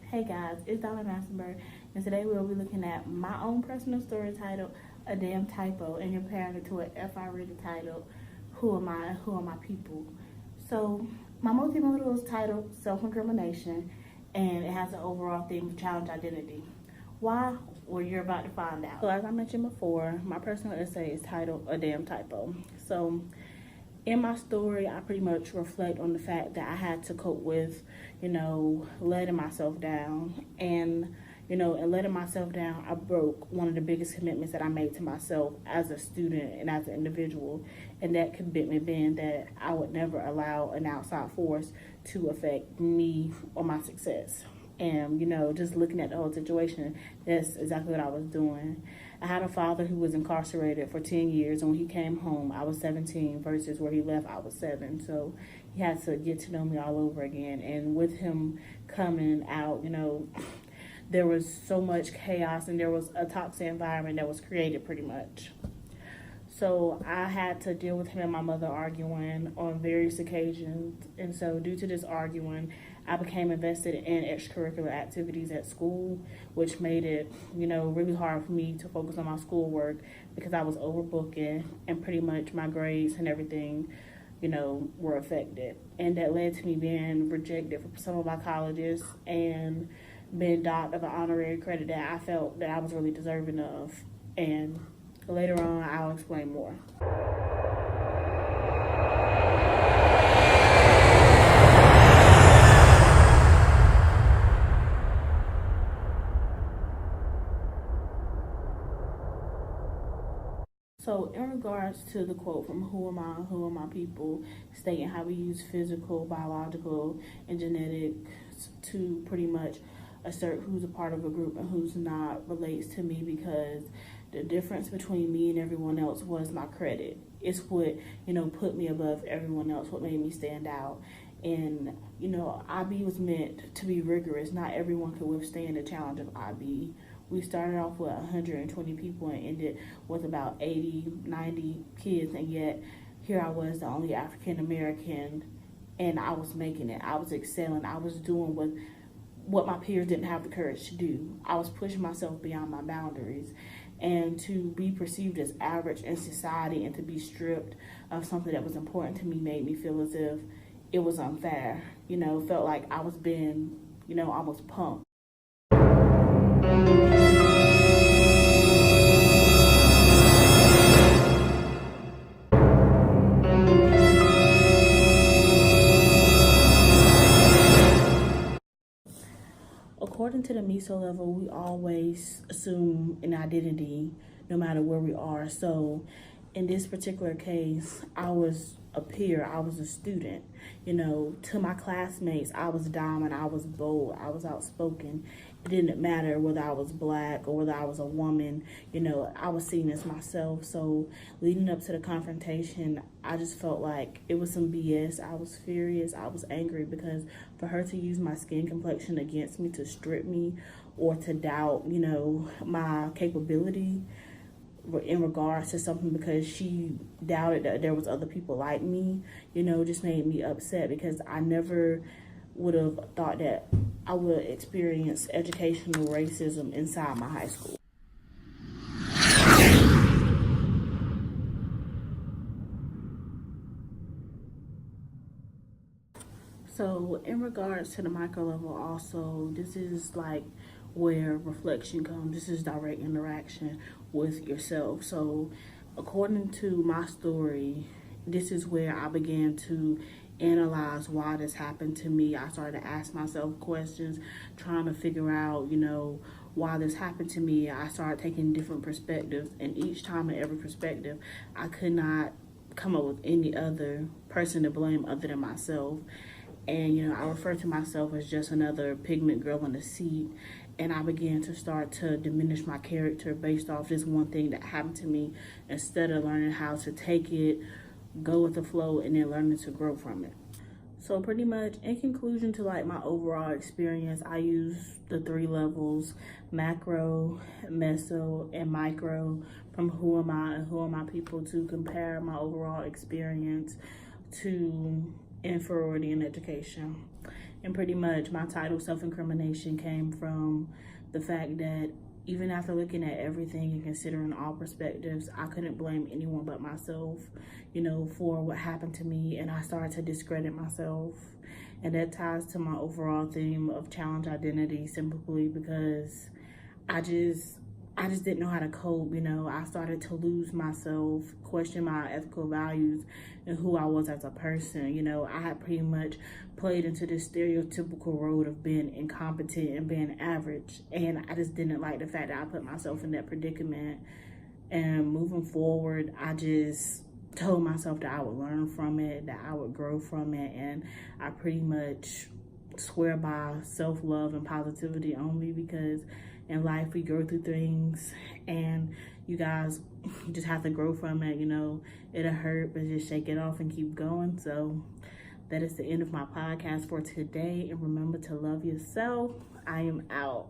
Hey guys, it's Donna Massenberg, and today we'll be looking at my own personal story titled A Damn Typo and comparing it to an FI rated titled Who Am I and Who Are My People. So, my multimodal is titled Self-Incrimination, and it has an overall theme of challenge identity. Why? Well, you're about to find out. So, as I mentioned before, my personal essay is titled A Damn Typo. So, in my story, I pretty much reflect on the fact that I had to cope with, letting myself down. And, in letting myself down, I broke one of the biggest commitments that I made to myself as a student and as an individual. And that commitment being that I would never allow an outside force to affect me or my success. And, just looking at the whole situation, that's exactly what I was doing. I had a father who was incarcerated for 10 years, and when he came home, I was 17 versus where he left, I was 7. So he had to get to know me all over again. And with him coming out, there was so much chaos and there was a toxic environment that was created pretty much. So I had to deal with him and my mother arguing on various occasions. And so due to this arguing, I became invested in extracurricular activities at school, which made it, really hard for me to focus on my schoolwork because I was overbooking and pretty much my grades and everything, were affected. And that led to me being rejected from some of my colleges and being docked of an honorary credit that I felt that I was really deserving of. And later on, I'll explain more. So in regards to the quote from Who Am I, Who Are My People, stating how we use physical, biological, and genetics to pretty much assert who's a part of a group and who's not relates to me because the difference between me and everyone else was my credit. It's what, put me above everyone else, what made me stand out. And, IB was meant to be rigorous. Not everyone could withstand the challenge of IB. We started off with 120 people and ended with about 80, 90 kids. And yet here I was, the only African American, and I was making it. I was excelling. I was doing what my peers didn't have the courage to do. I was pushing myself beyond my boundaries. And to be perceived as average in society and to be stripped of something that was important to me made me feel as if it was unfair. Felt like I was being, almost punked. According to the MISO level, we always assume an identity no matter where we are. So in this particular case, I was a peer, I was a student. To my classmates, I was dominant, I was bold, I was outspoken. It didn't matter whether I was black or whether I was a woman, I was seen as myself. So leading up to the confrontation, I just felt like it was some BS. I was furious, I was angry because for her to use my skin complexion against me, to strip me or to doubt, my capability in regards to something because she doubted that there was other people like me, just made me upset because I never would have thought that I would experience educational racism inside my high school. So in regards to the micro level also, this is like where reflection comes. This is direct interaction with yourself. So according to my story, this is where I began to analyze why this happened to me. I started to ask myself questions, trying to figure out, why this happened to me. I started taking different perspectives, and each time in every perspective, I could not come up with any other person to blame other than myself. And, I refer to myself as just another pigment girl in a seat. And I began to start to diminish my character based off this one thing that happened to me instead of learning how to take it, go with the flow, and then learning to grow from it. So pretty much in conclusion to like my overall experience, I use the 3 levels, macro, meso, and micro, from Who Am I and Who Are My People, to compare my overall experience to inferiority in education. And pretty much my title, Self-Incrimination, came from the fact that even after looking at everything and considering all perspectives, I couldn't blame anyone but myself, for what happened to me. And I started to discredit myself. And that ties to my overall theme of challenge identity, simply because I just didn't know how to cope. I started to lose myself, question my ethical values and who I was as a person. I had pretty much played into this stereotypical road of being incompetent and being average. And I just didn't like the fact that I put myself in that predicament. And moving forward, I just told myself that I would learn from it, that I would grow from it. And I pretty much swear by self-love and positivity only, because in life we go through things and you guys just have to grow from it. It'll hurt, but just shake it off and keep going. So that is the end of my podcast for today. And remember to love yourself. I am out.